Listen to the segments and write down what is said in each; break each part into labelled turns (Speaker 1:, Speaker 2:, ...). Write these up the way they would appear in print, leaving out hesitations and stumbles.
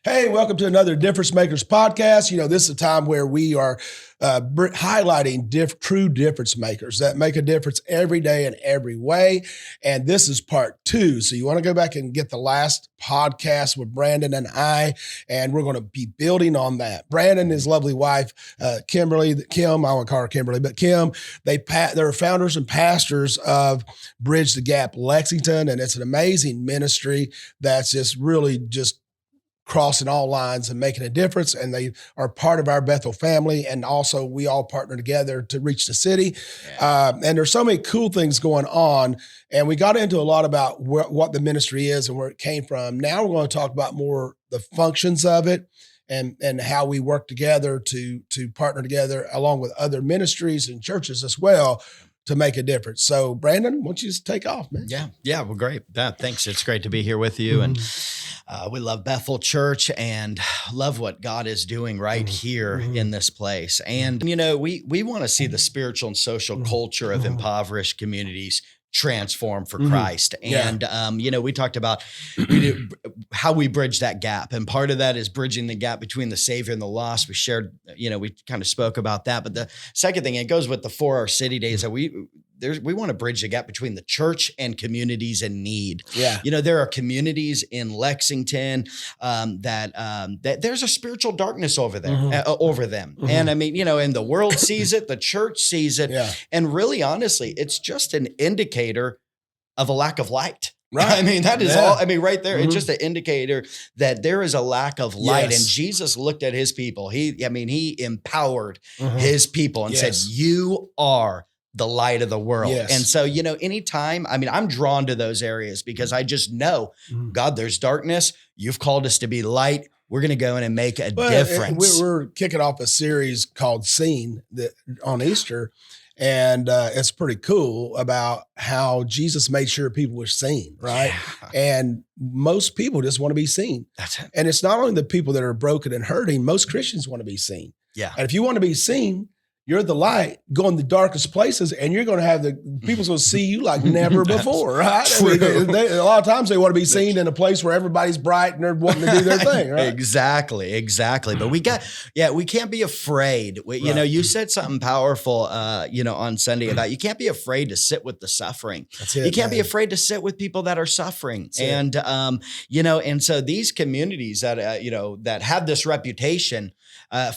Speaker 1: Hey, welcome to another Difference Makers podcast. This is a time where we are highlighting true difference makers that make a difference every day in every way. And this is part 2. So you want to go back and get the last podcast with Brandon and I, and we're going to be building on that. Brandon and his lovely wife, Kim, I won't call her Kimberly, but Kim, they're founders and pastors of Bridge the Gap Lexington. And it's an amazing ministry that's just crossing all lines and making a difference. And they are part of our Bethel family. And also we all partner together to reach the city. Yeah. And there's so many cool things going on. And we got into a lot about what the ministry is and where it came from. Now we're going to talk about more the functions of it and how we work together to partner together along with other ministries and churches as well to make a difference. So Brandon, why don't you just take off, man?
Speaker 2: Yeah. Well, great. Thanks. It's great to be here with you. And we love Bethel Church and love what God is doing right here in this place. And, we want to see the spiritual and social culture of impoverished communities transform for Christ. And, we talked about how we bridge that gap. And part of that is bridging the gap between the Savior and the lost. We shared, we kind of spoke about that. But the second thing, it goes with the 4-hour city days that we want to bridge the gap between the church and communities in need.
Speaker 1: Yeah.
Speaker 2: There are communities in Lexington that there's a spiritual darkness over them. And and the world sees it, the church sees it.
Speaker 1: Yeah.
Speaker 2: And really, honestly, it's just an indicator of a lack of light.
Speaker 1: Right.
Speaker 2: That is all. Right there, it's just an indicator that there is a lack of light.
Speaker 1: Yes.
Speaker 2: And Jesus looked at his people. He empowered his people and said, "You are the light of the world."
Speaker 1: Yes.
Speaker 2: And so, anytime, I'm drawn to those areas because I just know, God, there's darkness. You've called us to be light. We're going to go in and make a difference.
Speaker 1: We're kicking off a series called Seen on Easter. And it's pretty cool about how Jesus made sure people were seen, right? Yeah. And most people just want to be seen.
Speaker 2: That's it.
Speaker 1: And it's not only the people that are broken and hurting. Most Christians want to be seen.
Speaker 2: Yeah.
Speaker 1: And if you want to be seen, you're the light, go in the darkest places, and you're going to have people's going to see you like never before, right? A lot of times they want to be seen in a place where everybody's bright and they're wanting to do their thing, right?
Speaker 2: Exactly. But we can't be afraid. You said something powerful, on Sunday about you can't be afraid to sit with the suffering.
Speaker 1: That's it,
Speaker 2: you can't be afraid to sit with people that are suffering. And so these communities that, that have this reputation,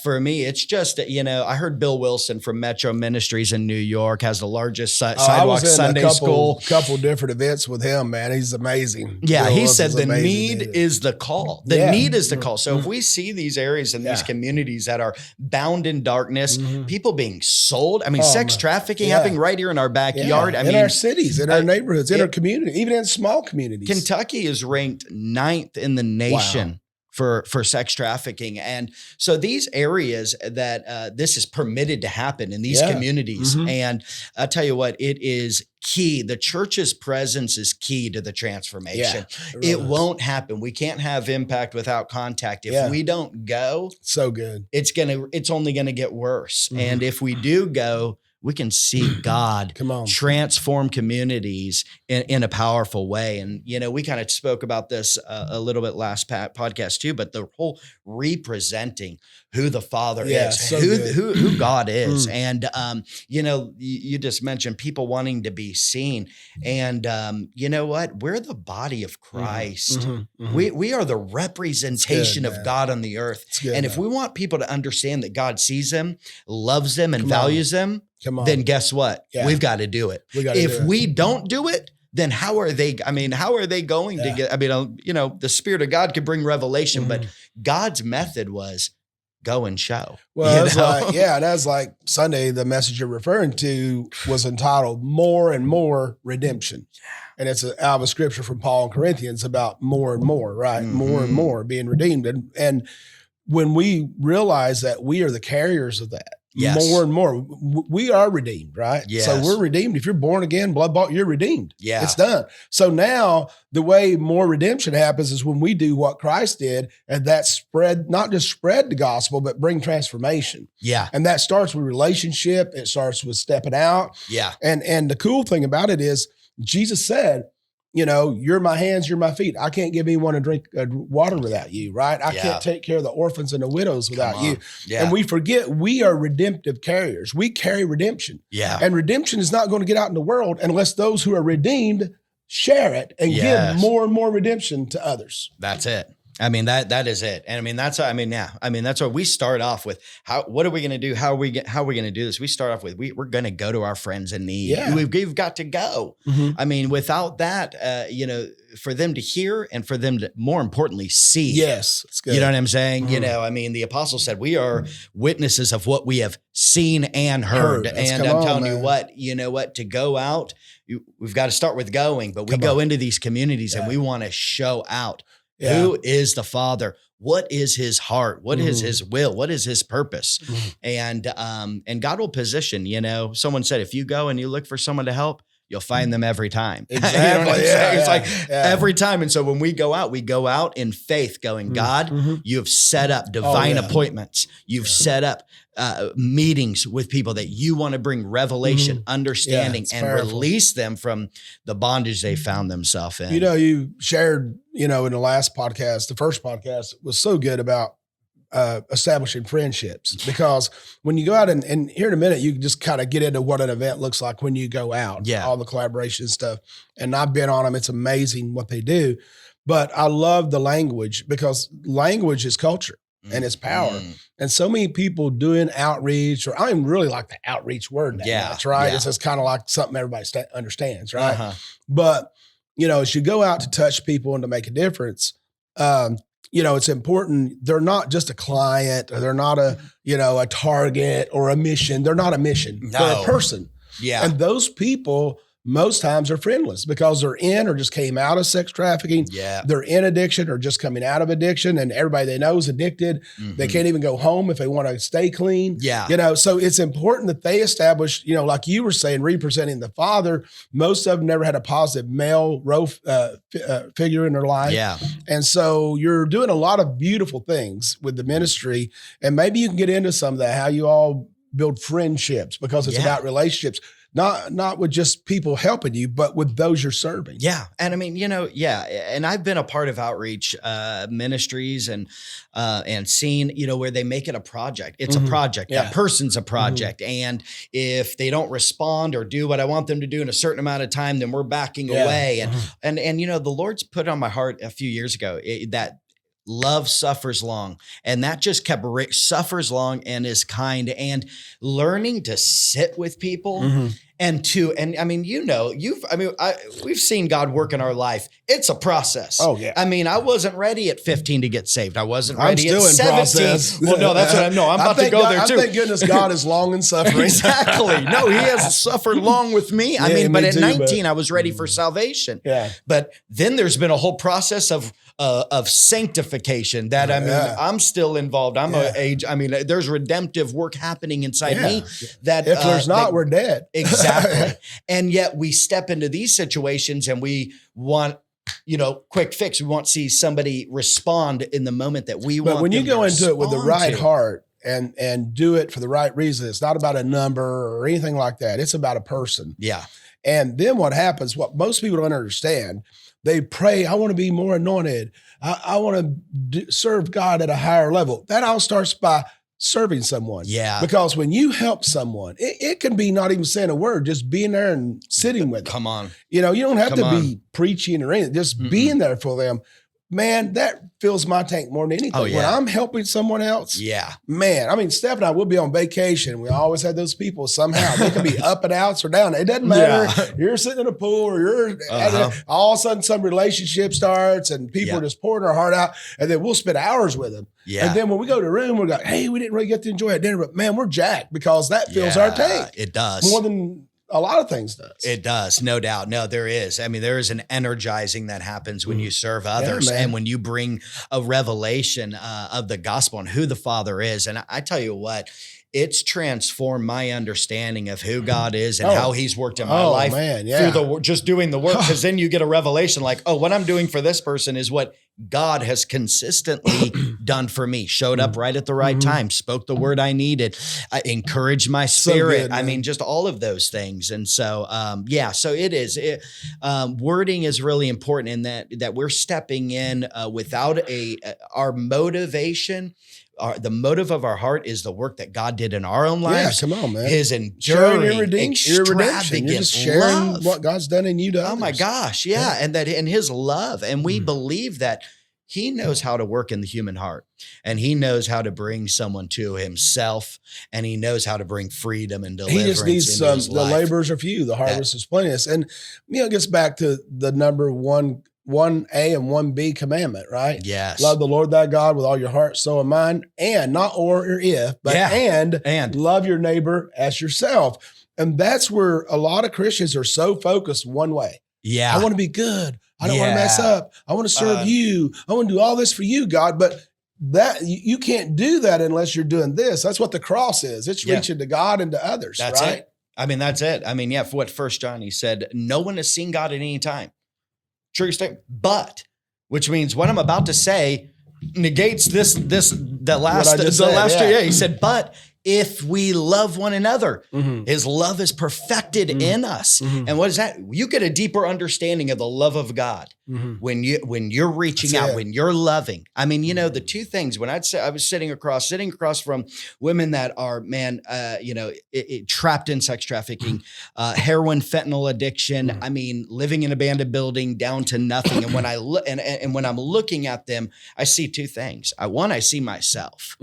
Speaker 2: for me, it's just, I heard Bill Wilson from Metro Ministries in New York has the largest sidewalk Sunday school.
Speaker 1: Couple different events with him, man. He's amazing.
Speaker 2: Yeah,
Speaker 1: Bill
Speaker 2: he said the
Speaker 1: amazing,
Speaker 2: need is the call. The need is the call. So if we see these areas in these communities that are bound in darkness, people being sold, sex trafficking happening right here in our backyard.
Speaker 1: In our cities, in our neighborhoods, in our community, even in small communities.
Speaker 2: Kentucky is ranked 9th in the nation. Wow. For sex trafficking. And so these areas that this is permitted to happen in these communities. And I'll tell you what, it is key. The church's presence is key to the transformation. It won't happen. We can't have impact without contact. If we don't go,
Speaker 1: so good.
Speaker 2: It's only going to get worse. And if we do go, we can see God transform communities in a powerful way. And, we kind of spoke about this a little bit last podcast too, but the whole representing who the Father is,
Speaker 1: so
Speaker 2: who God is. And, you just mentioned people wanting to be seen. And you know what? We're the body of Christ. We are the representation of God on the earth. And if we want people to understand that God sees them, loves them, and values them, then guess what? We've got to do it. If we don't do it, then how are they going to get, the Spirit of God could bring revelation, but God's method was go and show.
Speaker 1: Well, that's like Sunday, the message you're referring to was entitled More and More Redemption. And it's out of a scripture from Paul in Corinthians about more and more, right? More and more being redeemed. And when we realize that we are the carriers of that, more and more, we are redeemed, right?
Speaker 2: Yes.
Speaker 1: So we're redeemed. If you're born again, blood bought, you're redeemed.
Speaker 2: Yeah.
Speaker 1: It's done. So now the way more redemption happens is when we do what Christ did, and that not just spread the gospel, but bring transformation.
Speaker 2: Yeah.
Speaker 1: And that starts with relationship. It starts with stepping out.
Speaker 2: Yeah.
Speaker 1: And the cool thing about it is Jesus said, you're my hands, you're my feet. I can't give anyone a drink of water without you, right? I can't take care of the orphans and the widows without you.
Speaker 2: Yeah.
Speaker 1: And we forget we are redemptive carriers. We carry redemption.
Speaker 2: Yeah.
Speaker 1: And redemption is not going to get out in the world unless those who are redeemed share it and give more and more redemption to others.
Speaker 2: That's it. I mean, that is it. And I mean, that's what we start off with. What are we going to do? How are we going to do this? We start off with, we're going to go to our friends in need.
Speaker 1: Yeah.
Speaker 2: We've got to go. Mm-hmm. I mean, without that, for them to hear and for them to, more importantly, see.
Speaker 1: Yes. It's good.
Speaker 2: You know what I'm saying? Mm-hmm. I mean, the apostle said, we are witnesses of what we have seen and heard. And I'm telling you what, to go out, we've got to start with going, but we go into these communities and we want to show out. Yeah. Who is the Father? What is his heart? What is his will? What is his purpose? And God will position, someone said, if you go and you look for someone to help, you'll find them every time.
Speaker 1: Exactly.
Speaker 2: You know what I'm saying? It's like every time. And so when we go out in faith going, God, you've set up divine appointments. You've set up meetings with people that you want to bring revelation, understanding, and release them from the bondage they found themselves in.
Speaker 1: You shared, in the last podcast, the first podcast was so good about establishing friendships, because when you go out and here in a minute, you can just kind of get into what an event looks like when you go out, all the collaboration stuff. And I've been on them. It's amazing what they do, but I love the language, because language is culture and it's power. And so many people doing outreach, or I even really like the outreach word that much, right? Yeah. It's just kind of like something everybody understands, right? But, as you go out to touch people and to make a difference, it's important. They're not just a client, or they're not a target or a mission. They're not a mission. No. They're a person. Yeah. And those people most times are friendless, because they're in or just came out of sex trafficking. Yeah. They're in addiction or just coming out of addiction, and everybody they know is addicted. They can't even go home if they want to stay clean. Yeah. So it's important that they establish, like you were saying, representing the Father. Most of them never had a positive male role figure in their life. Yeah. And so you're doing a lot of beautiful things with the ministry, and maybe you can get into some of that, how you all build friendships, because it's about relationships. Not with just people helping you, but with those you're serving. Yeah.
Speaker 2: And I mean, and I've been a part of outreach ministries and seen, where they make it a project. It's a project. That person's a project. And if they don't respond or do what I want them to do in a certain amount of time, then we're backing away. And the Lord's put on my heart a few years ago that love suffers long, and that just kept suffers long and is kind, and learning to sit with people we've seen God work in our life. It's a process. Oh yeah. I mean, I wasn't ready at 15 to get saved. I wasn't ready at 17. Process. Well, no, that's what I'm about to go there too.
Speaker 1: Thank goodness God is long in suffering.
Speaker 2: Exactly. No, he has suffered long with me. But at 19, I was ready for salvation. Yeah. But then there's been a whole process of sanctification that I'm still involved. There's redemptive work happening inside me that
Speaker 1: if there's not, we're dead.
Speaker 2: Exactly. And yet we step into these situations and we want, quick fix. We want to see somebody respond in the moment that we want.
Speaker 1: But when you go into it with the right heart and do it for the right reason, it's not about a number or anything like that. It's about a person. Yeah. And then what happens, what most people don't understand, they pray, I want to be more anointed. I want to serve God at a higher level. That all starts by serving someone. Yeah. Because when you help someone, it can be not even saying a word, just being there and sitting with them.
Speaker 2: Come on.
Speaker 1: You don't have to be preaching or anything, just being there for them. Man, that fills my tank more than anything. Oh, yeah. When I'm helping someone else, man, Steph and I will be on vacation. We always have those people somehow. They can be up and outs or down. It doesn't matter. Yeah. You're sitting in a pool or you're all of a sudden some relationship starts and people are just pouring their heart out, and then we'll spend hours with them. Yeah. And then when we go to the room, we're like, hey, we didn't really get to enjoy it at dinner, but man, we're jacked because that fills our tank.
Speaker 2: It does.
Speaker 1: More than a lot of things does.
Speaker 2: It does, no doubt. No, there is. There is an energizing that happens when you serve others and when you bring a revelation of the gospel and who the Father is. And I tell you what, it's transformed my understanding of who God is and how he's worked in my life through just doing the work. Because then you get a revelation like, what I'm doing for this person is what God has consistently done for me. Showed up right at the right time, spoke the word I needed, encouraged my spirit.
Speaker 1: good,
Speaker 2: I
Speaker 1: man.
Speaker 2: mean, just all of those things. And so, so it is. Wording is really important in that we're stepping in without our motivation. The motive of our heart is the work that God did in our own lives.
Speaker 1: Yeah, come on, man.
Speaker 2: His
Speaker 1: Sharing
Speaker 2: enduring,
Speaker 1: your redemption. You're
Speaker 2: extravagant
Speaker 1: just sharing
Speaker 2: love.
Speaker 1: what God's done in you to
Speaker 2: Oh
Speaker 1: others.
Speaker 2: my gosh, yeah. And his love. And we believe that he knows how to work in the human heart, and he knows how to bring someone to himself, and he knows how to bring freedom and deliverance.
Speaker 1: He just needs
Speaker 2: into his
Speaker 1: the
Speaker 2: life.
Speaker 1: laborers are few, the harvest is plenteous. And, it gets back to the number 1A and 1B commandment, right?
Speaker 2: Yes.
Speaker 1: Love the Lord thy God with all your heart, soul, and mind, and not or if, but and love your neighbor as yourself. And that's where a lot of Christians are so focused one way.
Speaker 2: Yeah.
Speaker 1: I want to be good. I don't want to mess up. I want to serve you. I want to do all this for you, God. But that you can't do that unless you're doing this. That's what the cross is. It's reaching to God and to others.
Speaker 2: That's
Speaker 1: right?
Speaker 2: it. I mean, that's it. I mean, for what 1 John, he said, no one has seen God at any time. True statement. But, which means what I'm about to say negates the last year. Yeah, he said, but if we love one another, his love is perfected in us. And what is that? You get a deeper understanding of the love of God when you're reaching out, when you're loving. I mean, the two things, when I was sitting across from women that are, trapped in sex trafficking, heroin, fentanyl addiction. I mean, living in an abandoned building down to nothing. And when I look and when I'm looking at them, I see two things. I see myself.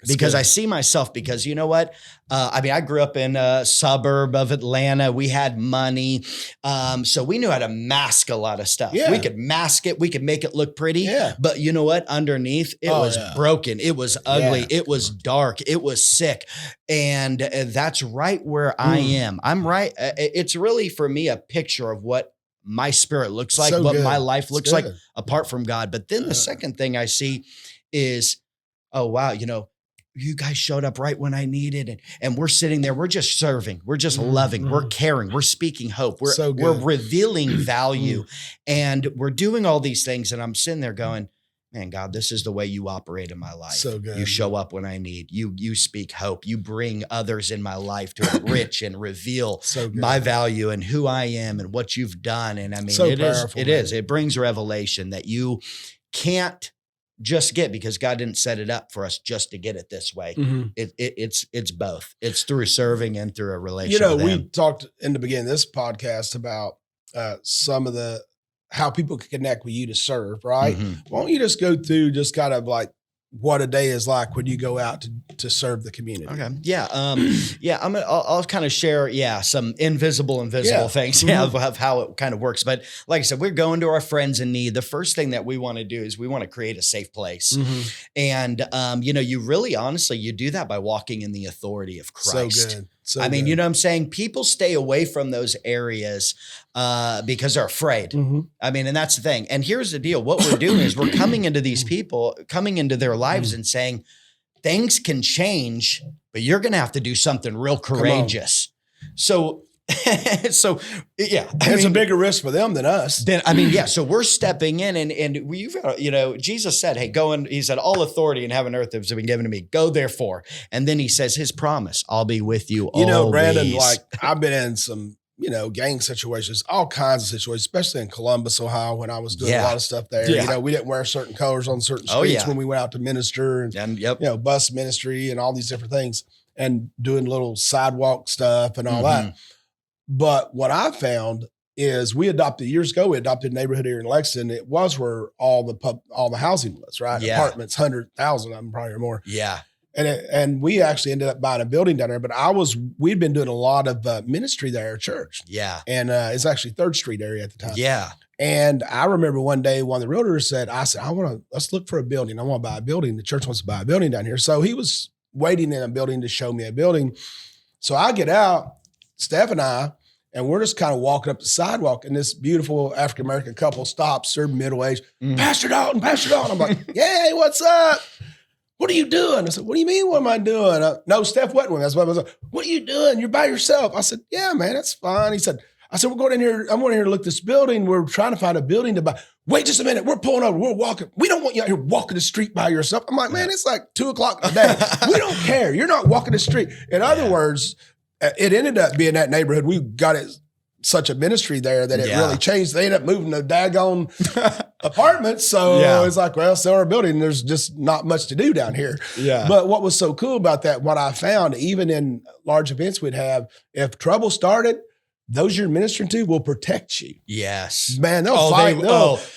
Speaker 2: Because I see myself, because you know what? I grew up in a suburb of Atlanta. We had money. So we knew how to mask a lot of stuff.
Speaker 1: Yeah.
Speaker 2: We could mask it. We could make it look pretty.
Speaker 1: Yeah.
Speaker 2: But you know what? Underneath, it was broken. It was ugly.
Speaker 1: Yeah.
Speaker 2: It was dark. It was sick. And that's right where I am. I'm right. It's really, for me, a picture of what my spirit looks like, what my life looks like apart from God. But then the second thing I see is, oh, wow, you guys showed up right when I needed, and we're sitting there. We're just serving. We're just loving. We're caring. We're speaking hope. We're revealing value, and we're doing all these things. And I'm sitting there going, man, God, this is the way you operate in my life.
Speaker 1: So good.
Speaker 2: You show up when I need. You speak hope. You bring others in my life to enrich and reveal my value and who I am and what you've done. And I mean, it is. It brings revelation that you can't just get, because God didn't set it up for us just to get it this way. It's both. It's through serving and through a relationship.
Speaker 1: We talked in the beginning of this podcast about some of how people can connect with you to serve, right? Why don't you just go through just kind of like what a day is like when you go out to serve the community?
Speaker 2: Okay. Yeah. I'll kind of share, some invisible things of how it kind of works. But like I said, we're going to our friends in need. The first thing that we want to do is we want to create a safe place. And, you really, honestly, you do that by walking in the authority of Christ.
Speaker 1: So good.
Speaker 2: I mean, you know what I'm saying? People stay away from those areas because they're afraid. I mean, and that's the thing. And here's the deal. What we're doing is we're coming into these people, coming into their lives and saying, things can change, but you're going to have to do something real courageous. So it's a bigger risk for them than us. So we're stepping in and Jesus said, hey, go and he said, all authority in heaven and earth has been given to me. Go therefore. And then he says his promise, I'll be with you always.
Speaker 1: Brandon, like I've been in some, gang situations, all kinds of situations, especially in Columbus, Ohio, when I was doing a lot of stuff there. We didn't wear certain colors on certain streets when we went out to minister and bus ministry and all these different things and doing little sidewalk stuff and all that. But what I found is we adopted a neighborhood here in Lexington. It was where all the housing was, right?
Speaker 2: Yeah.
Speaker 1: Apartments, 100,000 of them, probably or more.
Speaker 2: Yeah.
Speaker 1: And we actually ended up buying a building down there, but we'd been doing a lot of ministry there at church.
Speaker 2: Yeah.
Speaker 1: And it's actually 3rd Street area at the time.
Speaker 2: Yeah.
Speaker 1: And I remember one day one of the realtors said, let's look for a building. I want to buy a building. The church wants to buy a building down here. So he was waiting in a building to show me a building. So I get out, Steph and I, and we're just kind of walking up the sidewalk, and this beautiful African-American couple stops. They're middle-aged. Pastor Dalton. I'm like, hey, what's up? What are you doing? I said, what do you mean, what am I doing? No, Steph wasn't with me. That's what I was like, what are you doing? You're by yourself. I said, yeah, man, that's fine. I said, we're going in here. I'm going in here to look at this building. We're trying to find a building to buy. wait just a minute. We're pulling over. We're walking. We don't want you out here walking the street by yourself. I'm like, man, it's like 2:00 in the day. We don't care. You're not walking the street. In other words, it ended up being that neighborhood. We got it such a ministry there that it really changed. They ended up moving to daggone apartments. So it's like, well, sell our building. There's just not much to do down here.
Speaker 2: Yeah.
Speaker 1: But what was so cool about that, what I found, even in large events we'd have, if trouble started, those you're ministering to will protect you.
Speaker 2: Yes.
Speaker 1: Man, they'll fight.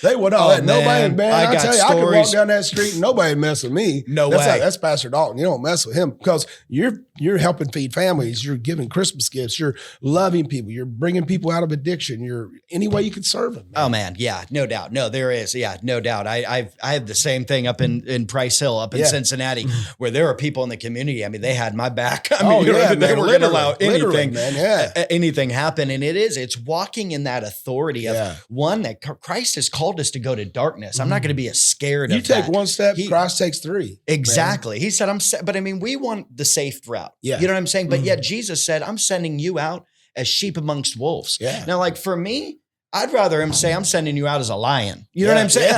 Speaker 1: They would not let nobody, man. I tell you, I could walk down that street and nobody mess with me.
Speaker 2: No way.
Speaker 1: That's Pastor Dalton. You don't mess with him because you're helping feed families. You're giving Christmas gifts. You're loving people. You're bringing people out of addiction. You're any way you can serve them. Man.
Speaker 2: Oh man. Yeah, no doubt. No, there is. Yeah, no doubt. I have the same thing up in Price Hill, up in Cincinnati, where there are people in the community. I mean, they had my back. I mean, they were going to allow anything, anything happen. And it's walking in that authority of one that Christ has called us to go to darkness. I'm not going to be scared of
Speaker 1: you take one step, Christ takes three.
Speaker 2: Exactly. Man. He said, but I mean, we want the safe route. Yeah. You know what I'm saying? But yet Jesus said, I'm sending you out as sheep amongst wolves. Yeah. Now, like for me, I'd rather him say, I'm sending you out as a lion. You know what I'm saying?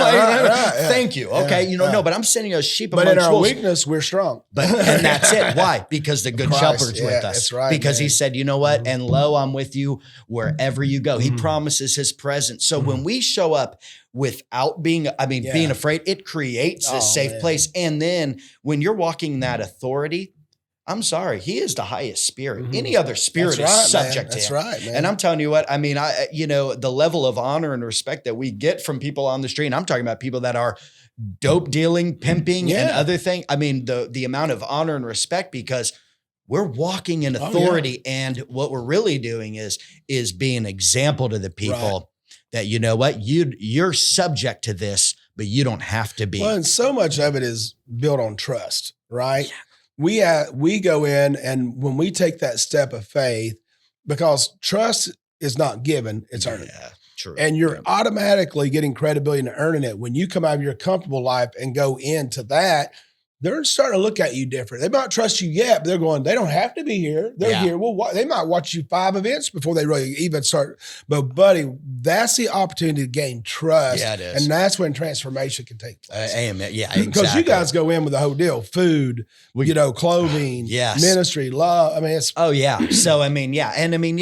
Speaker 2: Thank you. Okay. No, but I'm sending you as sheep amongst wolves. But in our
Speaker 1: weakness, we're strong.
Speaker 2: And that's it. Why? Because the good shepherd's with us. That's right. Because he said, you know what? And lo, I'm with you wherever you go. He promises his presence. So when we show up without being afraid, it creates this safe place. And then when you're walking that authority, I'm sorry, he is the highest spirit. Any other spirit is subject to him. That's right, man. And I'm telling you what, I mean, the level of honor and respect that we get from people on the street, and I'm talking about people that are dope dealing, pimping, and other things. I mean, the amount of honor and respect because we're walking in authority, and what we're really doing is being an example to the people that, you know what, you're subject to this, but you don't have to be.
Speaker 1: Well, and so much of it is built on trust, right? Yeah. We go in, and when we take that step of faith, because trust is not given, it's earned. Yeah, true. And you're automatically getting credibility and earning it. When you come out of your comfortable life and go into that, they're starting to look at you different. They might trust you yet, but they're going, they don't have to be here. They're here. Well, they might watch you 5 events before they really even start. But buddy, that's the opportunity to gain trust. Yeah, it is. And that's when transformation can take place.
Speaker 2: Amen. Yeah, exactly.
Speaker 1: Because you guys go in with the whole deal, food, clothing, ministry, love. I mean, it's.
Speaker 2: Oh yeah. So, I mean, yeah. And I mean,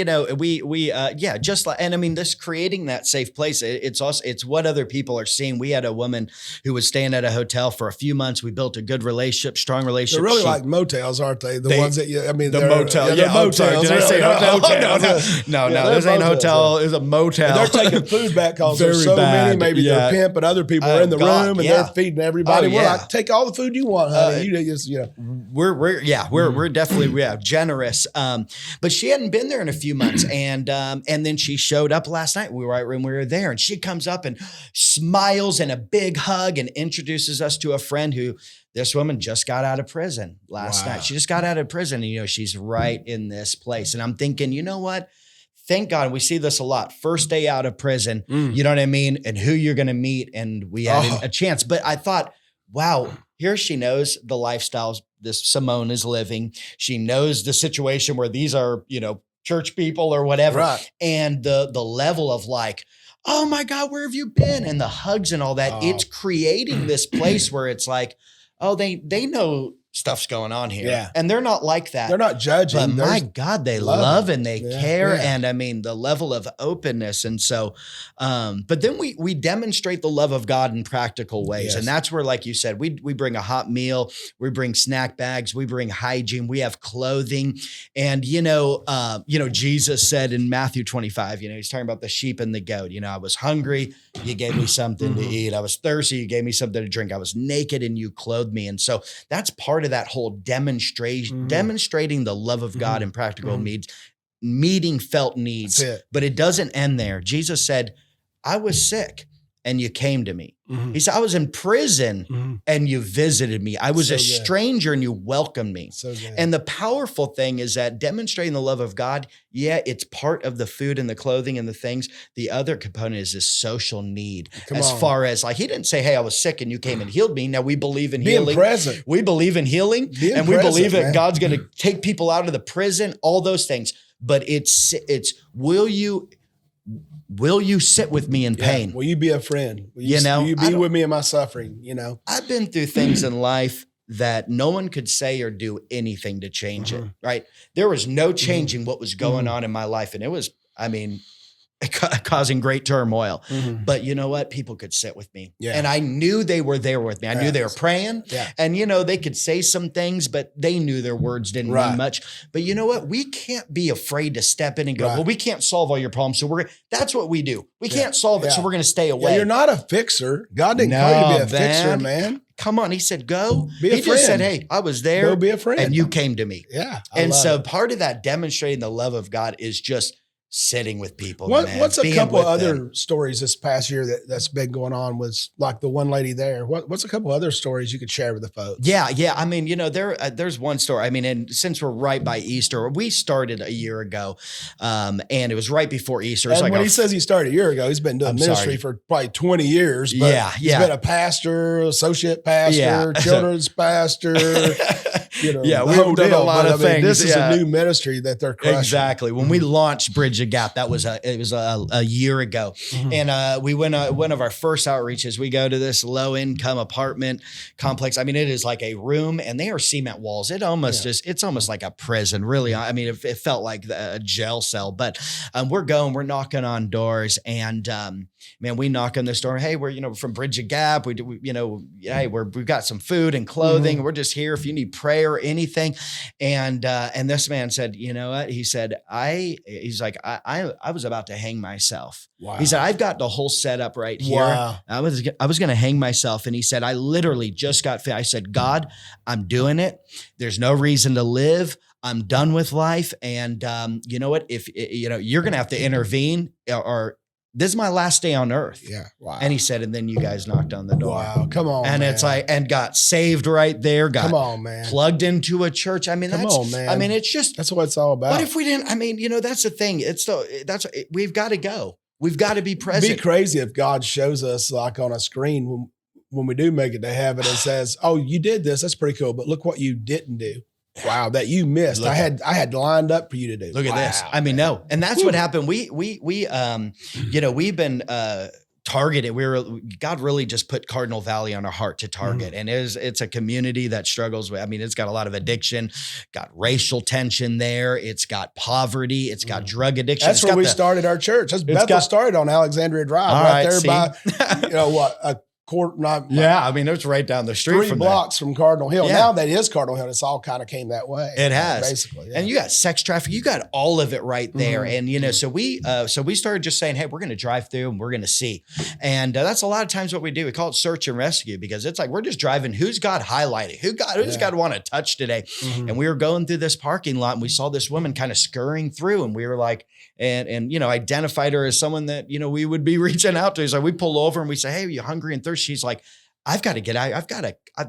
Speaker 2: just like, and I mean, this creating that safe place, it's what other people are seeing. We had a woman who was staying at a hotel for a few months. We built a good relationship, strong relationship.
Speaker 1: They're really like motels, aren't they? The ones that
Speaker 2: the motel. Yeah, motel. Did I say hotel? No. This ain't a hotel. It's a motel.
Speaker 1: And they're taking food back because there's so many. Maybe they're pimp, but other people are in the room and they're feeding everybody. We're like, take all the food you want, honey.
Speaker 2: We're definitely generous. But she hadn't been there in a few months, and then she showed up last night. We were there, and she comes up and smiles and a big hug and introduces us to a friend who. This woman just got out of prison last night. She just got out of prison and, she's right in this place. And I'm thinking, you know what? Thank God. We see this a lot. First day out of prison, you know what I mean? And who you're going to meet. And we had a chance. But I thought, wow, here she knows the lifestyles this Simone is living. She knows the situation where these are, church people or whatever. Right. And the level of like, oh my God, where have you been? And the hugs and all that. It's creating this place where it's like, oh, they know stuff's going on here. Yeah. And they're not like that.
Speaker 1: They're not judging.
Speaker 2: But my God, they love and they care. Yeah. And I mean, the level of openness. And so, but then we demonstrate the love of God in practical ways. Yes. And that's where, like you said, we bring a hot meal, we bring snack bags, we bring hygiene, we have clothing. And, Jesus said in Matthew 25, he's talking about the sheep and the goat. I was hungry, you gave me something to eat. I was thirsty, you gave me something to drink. I was naked and you clothed me. And so that's part of that whole demonstrating the love of God in practical needs, meeting felt needs. But it doesn't end there. Jesus said, I was sick and you came to me. He said, I was in prison and you visited me. I was a stranger and you welcomed me. And the powerful thing is that demonstrating the love of God, it's part of the food and the clothing and the things. The other component is this social need. Far as like, he didn't say, hey, I was sick and you came and healed me. Now we believe in healing. Present. We believe in healing and we believe that God's going to take people out of the prison, all those things. But it's will you will you sit with me in pain?
Speaker 1: Will you be a friend? Will
Speaker 2: You know,
Speaker 1: will you
Speaker 2: I
Speaker 1: be
Speaker 2: don't-
Speaker 1: with me in my suffering? You know,
Speaker 2: I've been through things in life that no one could say or do anything to change it, right? There was no changing what was going on in my life. And it was, I mean, causing great turmoil. But you know what? People could sit with me.
Speaker 1: Yeah.
Speaker 2: And I knew they were there with me. I knew they were praying.
Speaker 1: Yeah.
Speaker 2: And, you know, they could say some things, but they knew their words didn't mean much. But you know what? We can't be afraid to step in and go, well, we can't solve all your problems. So that's what we do. We can't solve it. So we're going to stay away.
Speaker 1: Yeah, you're not a fixer. God didn't call you to be a fixer, man.
Speaker 2: Come on. He said, go.
Speaker 1: Be a
Speaker 2: He
Speaker 1: friend.
Speaker 2: just said, hey, I was there.
Speaker 1: Go be a friend.
Speaker 2: And you came to me.
Speaker 1: Yeah.
Speaker 2: And so part of that demonstrating the love of God is just sitting with people.
Speaker 1: What's a
Speaker 2: being
Speaker 1: couple
Speaker 2: with
Speaker 1: other
Speaker 2: them.
Speaker 1: stories this past year that's been going on was like the one lady there. What's a couple other stories you could share with the folks?
Speaker 2: Yeah. I mean, you know, there's one story. I mean, and since we're right by Easter, we started a year ago, and it was right before Easter. It was
Speaker 1: And
Speaker 2: like
Speaker 1: when he says he started a year ago, he's been doing ministry for probably 20 years. But he's been a pastor, associate pastor, children's pastor. You know,
Speaker 2: yeah,
Speaker 1: the
Speaker 2: we've
Speaker 1: whole
Speaker 2: done
Speaker 1: deal.
Speaker 2: a lot
Speaker 1: But,
Speaker 2: of
Speaker 1: I mean,
Speaker 2: things.
Speaker 1: This is a new ministry that they're crushing.
Speaker 2: Exactly. When we launched Bridge the Gap, it was a year ago, and we went one of our first outreaches. We go to this low income apartment complex. I mean, it is like a room, and they are cement walls. It almost it's almost like a prison. Really, I mean, it felt like a jail cell. But we're knocking on doors, and man, we knock on this door. Hey, we're from Bridge the Gap. Hey, we've got some food and clothing. We're just here if you need prayer or anything. And this man said, you know what? He said, I was about to hang myself.
Speaker 1: Wow.
Speaker 2: He said, I've got the whole setup right here.
Speaker 1: Wow.
Speaker 2: I was going to hang myself. And he said, I literally just got fit. I said, God, I'm doing it. There's no reason to live. I'm done with life. And you know what? If you're going to have to intervene, or this is my last day on earth.
Speaker 1: Yeah. Wow.
Speaker 2: And he said, and then you guys knocked on the door.
Speaker 1: Wow. Come on.
Speaker 2: And
Speaker 1: man.
Speaker 2: it's like, and got saved right there.
Speaker 1: Come on, man.
Speaker 2: Plugged into a church. I mean,
Speaker 1: Come on, man.
Speaker 2: I mean, it's just,
Speaker 1: that's what it's all about.
Speaker 2: what if we didn't? I mean, that's the thing. We've got to go. We've got to be present.
Speaker 1: It'd be crazy if God shows us like on a screen when we do make it to heaven and says, "Oh, you did this. That's pretty cool. But look what you didn't do. Wow, that you missed. I had lined up for you to do.
Speaker 2: Look at this. I mean, no, and that's what happened. We've been targeted. God really just put Cardinal Valley on our heart to target. And it's a community that struggles with, I mean, it's got a lot of addiction, got racial tension there. It's got poverty. It's got drug addiction.
Speaker 1: That's where we started our church. Bethel started on Alexandria Drive, right there by, a quarter,
Speaker 2: I mean, it's right down the street
Speaker 1: 3
Speaker 2: from
Speaker 1: blocks from Cardinal Hill.
Speaker 2: Yeah.
Speaker 1: Now that is Cardinal Hill. It's all kind of came that way.
Speaker 2: It has,
Speaker 1: basically. Yeah.
Speaker 2: And you got sex trafficking. You got all of it right there. And so we started just saying, hey, we're going to drive through and we're going to see. And that's a lot of times what we do. We call it search and rescue, because it's like we're just driving. Who's God highlighting? Who's God want to touch today? And we were going through this parking lot and we saw this woman kind of scurrying through, and we were like, and identified her as someone that we would be reaching out to. So we pull over and we say, hey, are you hungry and thirsty? She's like, I've got to get out.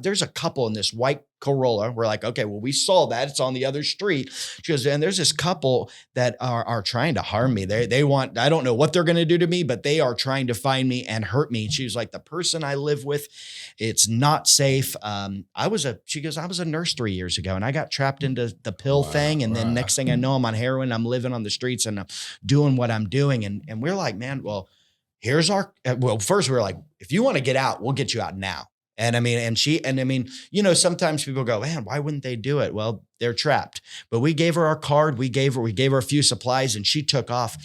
Speaker 2: There's a couple in this white Corolla. We're like, okay, well, we saw that. It's on the other street. She goes, and there's this couple that are trying to harm me. They want, I don't know what they're going to do to me, but they are trying to find me and hurt me. And she was like, the person I live with, it's not safe. She goes, I was a nurse 3 years ago and I got trapped into the pill thing. And then next thing I know, I'm on heroin. I'm living on the streets and I'm doing what I'm doing. And we're like, man, well, first we were like, if you want to get out, we'll get you out now. And I mean, sometimes people go, man, why wouldn't they do it? Well, they're trapped. But we gave her our card. We gave her a few supplies, and she took off.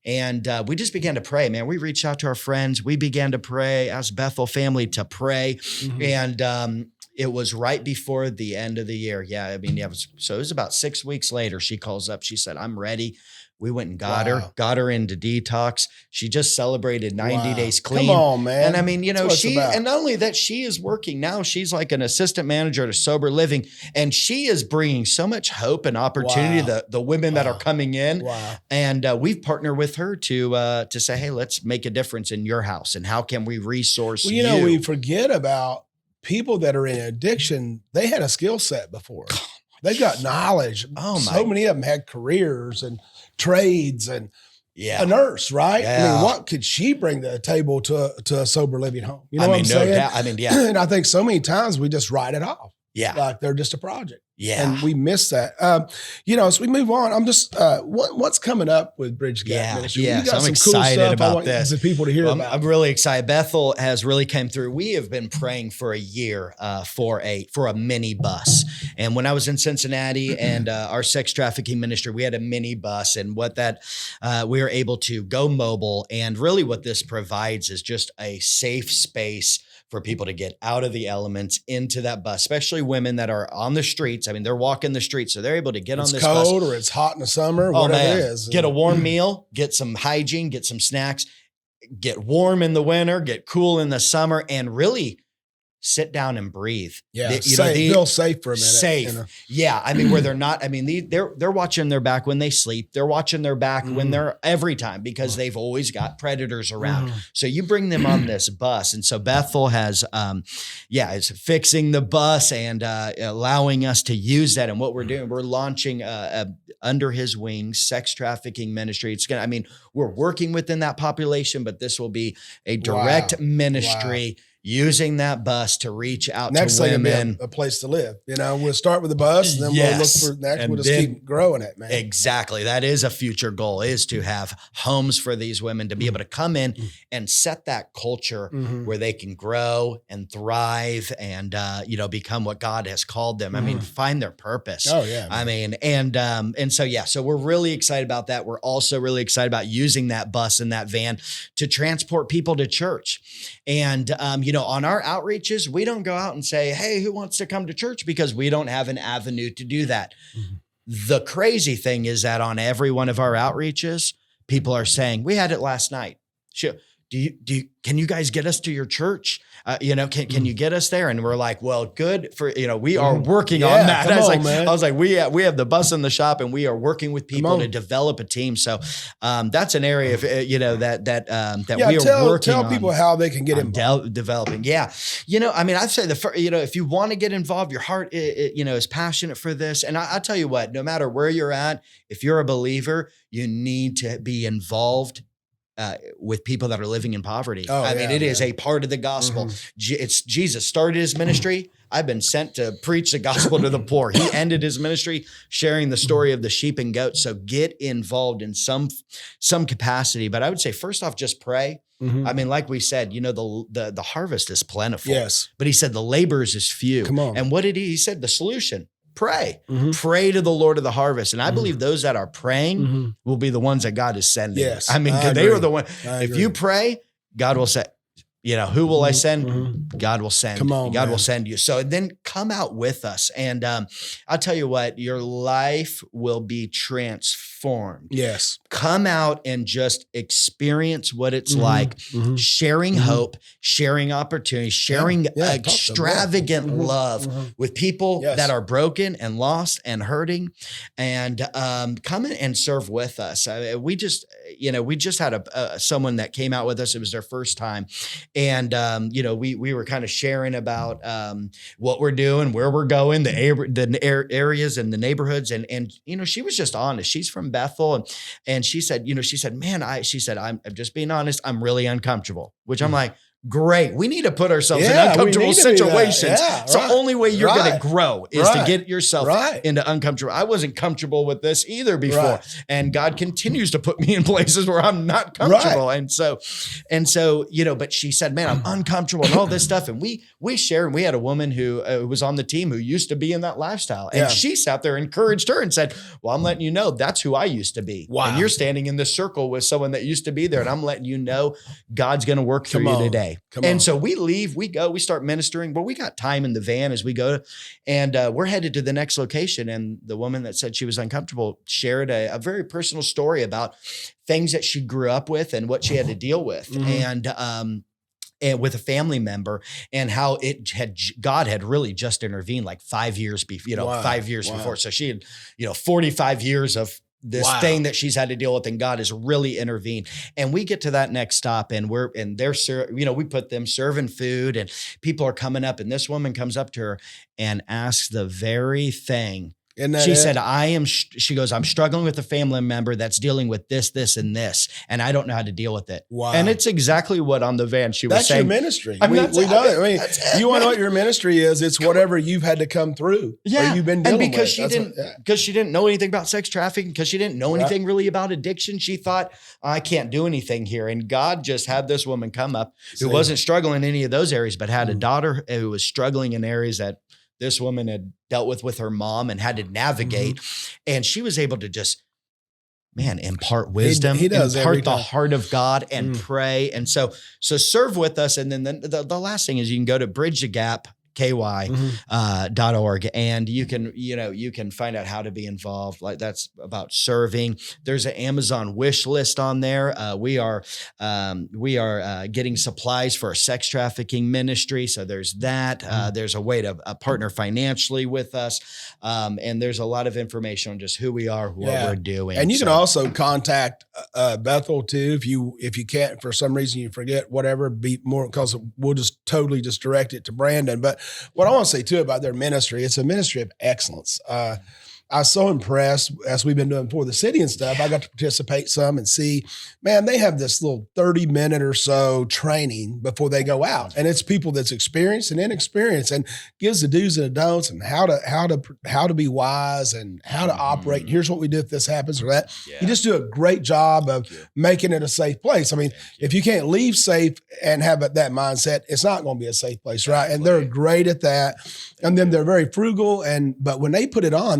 Speaker 2: And we just began to pray, man. We reached out to our friends. We began to pray, asked Bethel family to pray. And it was right before the end of the year. Yeah, I mean, so it was about 6 weeks later. She calls up. She said, I'm ready. We went and got her into detox. She just celebrated 90 days clean.
Speaker 1: Come on, man.
Speaker 2: And I mean, and not only that, she is working now. She's like an assistant manager at a Sober Living, and she is bringing so much hope and opportunity to the women that are coming in. Wow. And we've partnered with her to say, hey, let's make a difference in your house. And how can we resource you?
Speaker 1: We forget about people that are in addiction. They had a skill set before. They've got knowledge. So many of them had careers and trades and a nurse, right?
Speaker 2: Yeah.
Speaker 1: I mean, what could she bring to the table to a sober living home? You know what I'm
Speaker 2: no
Speaker 1: saying?
Speaker 2: doubt. I mean, yeah.
Speaker 1: And I think so many times we just write it off.
Speaker 2: Yeah.
Speaker 1: Like they're just a project.
Speaker 2: Yeah.
Speaker 1: And we miss that. As we move on, I'm just what's coming up with Bridge Gap Ministry?
Speaker 2: Yeah.
Speaker 1: You got
Speaker 2: So I'm
Speaker 1: some
Speaker 2: excited
Speaker 1: cool stuff
Speaker 2: about
Speaker 1: I want
Speaker 2: this.
Speaker 1: the people to hear
Speaker 2: Well,
Speaker 1: about.
Speaker 2: I'm really excited. Bethel has really came through. We have been praying for a year for a mini bus. And when I was in Cincinnati and our sex trafficking ministry, we had a mini bus, and what that we were able to go mobile. And really, what this provides is just a safe space for people to get out of the elements into that bus, especially women that are on the streets. I mean, they're walking the streets, so they're able to get on this bus.
Speaker 1: It's cold or it's hot in the summer, whatever it is.
Speaker 2: Get a warm meal, get some hygiene, get some snacks, get warm in the winter, get cool in the summer, and really sit down and breathe.
Speaker 1: Yeah, feel safe for a minute.
Speaker 2: Safe. Yeah. I mean, where they're not, I mean, they're watching their back when they sleep. They're watching their back when they're every time, because they've always got predators around. So you bring them on this bus. And so Bethel has, is fixing the bus and allowing us to use that. And what we're doing, we're launching under his wings sex trafficking ministry. We're working within that population, but this will be a direct ministry. Wow. Using that bus to reach out to women.
Speaker 1: A place to live. We'll start with the bus, and then we'll look for next. We'll just keep growing it, man.
Speaker 2: Exactly. That is a future goal, is to have homes for these women to be able to come in and set that culture where they can grow and thrive and, become what God has called them. I mean, find their purpose.
Speaker 1: Oh yeah.
Speaker 2: Man. So we're really excited about that. We're also really excited about using that bus and that van to transport people to church. And, on our outreaches, we don't go out and say, hey, who wants to come to church? Because we don't have an avenue to do that. The crazy thing is that on every one of our outreaches, people are saying, we had it last night. Can you guys get us to your church? Can you get us there? And we're like, well, good for, we are working on that. I was like, we have the bus in the shop, and we are working with people to develop a team. So that's an area of, that we are working on.
Speaker 1: Tell people how they can get involved.
Speaker 2: Developing. Yeah. I'd say if you want to get involved, your heart, is passionate for this. And I tell you what, no matter where you're at, if you're a believer, you need to be involved with people that are living in poverty. It is a part of the gospel. It's Jesus started his ministry. I've been sent to preach the gospel to the poor. He ended his ministry sharing the story of the sheep and goats. So get involved in some capacity. But I would say, first off, just pray. Like we said, the harvest is plentiful.
Speaker 1: Yes.
Speaker 2: But he said the laborers is few.
Speaker 1: Come on.
Speaker 2: And what did he said? The solution. Pray. Pray to the Lord of the harvest. And I believe those that are praying will be the ones that God is sending.
Speaker 1: Yes.
Speaker 2: Because they were the one. If you pray, God will say, who will I send? God will send.
Speaker 1: Come on,
Speaker 2: God will send you. So then come out with us. And I'll tell you what, your life will be transformed.
Speaker 1: Yes.
Speaker 2: Come out and just experience what it's like, sharing hope, sharing opportunity, sharing extravagant love with people that are broken and lost and hurting, and come in and serve with us. We just had someone that came out with us. It was their first time. And, we were kind of sharing about what we're doing, where we're going, the areas and the neighborhoods. And she was just honest. She's from Bethel. And she said, man, I'm just being honest. I'm really uncomfortable, which I'm like, great. We need to put ourselves in uncomfortable situations. It's the only way you're going to grow is to get yourself into uncomfortable. I wasn't comfortable with this either before. And God continues to put me in places where I'm not comfortable. And so, but she said, man, I'm uncomfortable and all this stuff. And we shared, and we had a woman who was on the team who used to be in that lifestyle. And she sat there, encouraged her and said, well, I'm letting you know that's who I used to be. Wow. And you're standing in this circle with someone that used to be there. And I'm letting you know God's going to work through you today. So we leave, we go, we start ministering. Well, we got time in the van as we go, and we're headed to the next location. And the woman that said she was uncomfortable shared a very personal story about things that she grew up with and what she had to deal with. And with a family member, and how God had really just intervened like 5 years before, 5 years before. So she had, 45 years of this thing that she's had to deal with, and God has really intervened. And we get to that next stop, and we put them serving food, and people are coming up, and this woman comes up to her and asks the very thing
Speaker 1: Isn't that
Speaker 2: She
Speaker 1: it?
Speaker 2: said, she goes, I'm struggling with a family member that's dealing with this, this, and this, and I don't know how to deal with it.
Speaker 1: Wow.
Speaker 2: And it's exactly what on the van she was
Speaker 1: That's
Speaker 2: saying.
Speaker 1: your ministry.
Speaker 2: I mean,
Speaker 1: we know it. I mean,
Speaker 2: that's it,
Speaker 1: you want to know
Speaker 2: man.
Speaker 1: what your ministry is? It's whatever you've had to come through.
Speaker 2: Yeah.
Speaker 1: Or you've been dealing
Speaker 2: and because
Speaker 1: with.
Speaker 2: she
Speaker 1: That's
Speaker 2: didn't,
Speaker 1: what- yeah.
Speaker 2: because she didn't know anything about sex trafficking, because she didn't know
Speaker 1: Right.
Speaker 2: anything really about addiction, she thought, I can't do anything here. And God just had this woman come up who
Speaker 1: See.
Speaker 2: wasn't struggling in any of those areas, but had a
Speaker 1: Mhm.
Speaker 2: daughter who was struggling in areas that this woman had dealt with her mom and had to navigate.
Speaker 1: Mm-hmm.
Speaker 2: And she was able to just, impart wisdom,
Speaker 1: he does every
Speaker 2: impart the
Speaker 1: time.
Speaker 2: heart of God and
Speaker 1: Mm.
Speaker 2: pray. And so serve with us. And then the last thing is you can go to Bridge the Gap, KY, .org, and you can find out how to be involved. Like that's about serving. There's an Amazon wish list on there. We are getting supplies for a sex trafficking ministry. So there's that. There's a way to partner financially with us. And there's a lot of information on just who we are, what
Speaker 1: Yeah.
Speaker 2: we're doing.
Speaker 1: And you can
Speaker 2: So-
Speaker 1: also contact Bethel too if you can't, for some reason you forget, whatever, be more, because we'll just totally just direct it to Brandon. But what I want to say too about their ministry, it's a ministry of excellence. I was so impressed as we've been doing for the city and stuff. I got to participate some and see, man, they have this little 30-minute or so training before they go out. And it's people that's experienced and inexperienced, and gives the do's and the don'ts and how to be wise and how to operate.
Speaker 2: Mhm.
Speaker 1: Here's what we do if this happens or that.
Speaker 2: Yeah.
Speaker 1: You just do a great job of
Speaker 2: Thank you.
Speaker 1: making it a safe place. I mean,
Speaker 2: Thank you.
Speaker 1: if you can't leave safe and have that mindset, it's not going to be a safe place, right? And they're
Speaker 2: Exactly.
Speaker 1: great at that. And then they're very frugal. But when they put it on,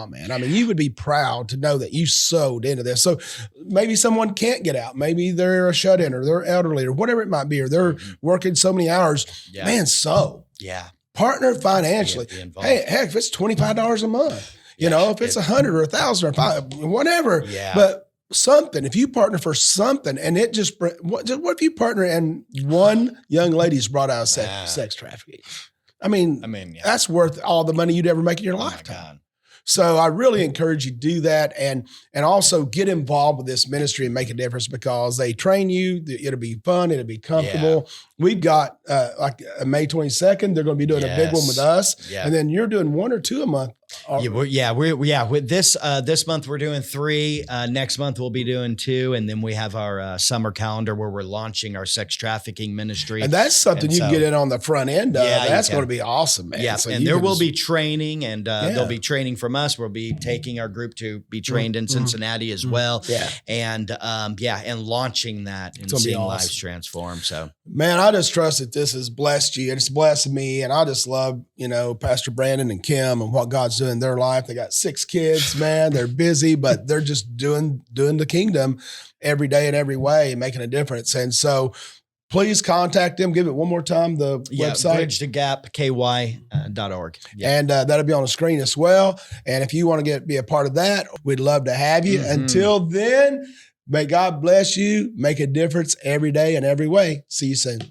Speaker 1: man. I mean, you would be proud to know that you sowed into this. So maybe someone can't get out. Maybe they're a shut-in or they're elderly or whatever it might be, or they're working so many hours.
Speaker 2: Yeah.
Speaker 1: Man,
Speaker 2: Yeah.
Speaker 1: partner financially.
Speaker 2: Be involved.
Speaker 1: Hey, heck, if it's $25 a month, you
Speaker 2: Yeah.
Speaker 1: know, if it's 100 or 1,000 or 5, whatever.
Speaker 2: Yeah.
Speaker 1: But something, if you partner for something, and it just what if you partner and one young lady's brought out of sex trafficking? I mean,
Speaker 2: Yeah.
Speaker 1: that's worth all the money you'd ever make in your
Speaker 2: Oh my
Speaker 1: lifetime.
Speaker 2: God.
Speaker 1: So I really encourage you to do that, and also get involved with this ministry and make a difference, because they train you. It'll be fun. It'll be comfortable. We've got May 22nd. They're going to be doing a big one with us,
Speaker 2: Yeah.
Speaker 1: and then you're doing 1 or 2 a month.
Speaker 2: We're with this month we're doing 3. Next month we'll be doing 2, and then we have our summer calendar where we're launching our sex trafficking ministry.
Speaker 1: And that's something
Speaker 2: And
Speaker 1: you can
Speaker 2: so-
Speaker 1: get in on the front end of.
Speaker 2: Yeah, you
Speaker 1: That's
Speaker 2: can.
Speaker 1: going to be awesome, man.
Speaker 2: Yeah,
Speaker 1: So
Speaker 2: and
Speaker 1: you
Speaker 2: there
Speaker 1: can
Speaker 2: will
Speaker 1: just-
Speaker 2: be training, and
Speaker 1: Yeah.
Speaker 2: there'll be training from us. We'll be taking our group to be trained in Cincinnati as well.
Speaker 1: Yeah.
Speaker 2: And and launching that and
Speaker 1: gonna be
Speaker 2: seeing
Speaker 1: awesome.
Speaker 2: lives transform. So
Speaker 1: Man, I just trust that this has blessed you, and it's blessed me. And I just love, Pastor Brandon and Kim and what God's doing in their life. They got 6 kids, man. They're busy, but they're just doing the kingdom every day in every way, making a difference. And so please contact them. Give it one more time, the website.
Speaker 2: Bridge the Gap, KY.org. Yeah.
Speaker 1: And that'll be on the screen as well. And if you want to be a part of that, we'd love to have you.
Speaker 2: Mhm.
Speaker 1: Until then, may God bless you. Make a difference every day and every way. See you soon.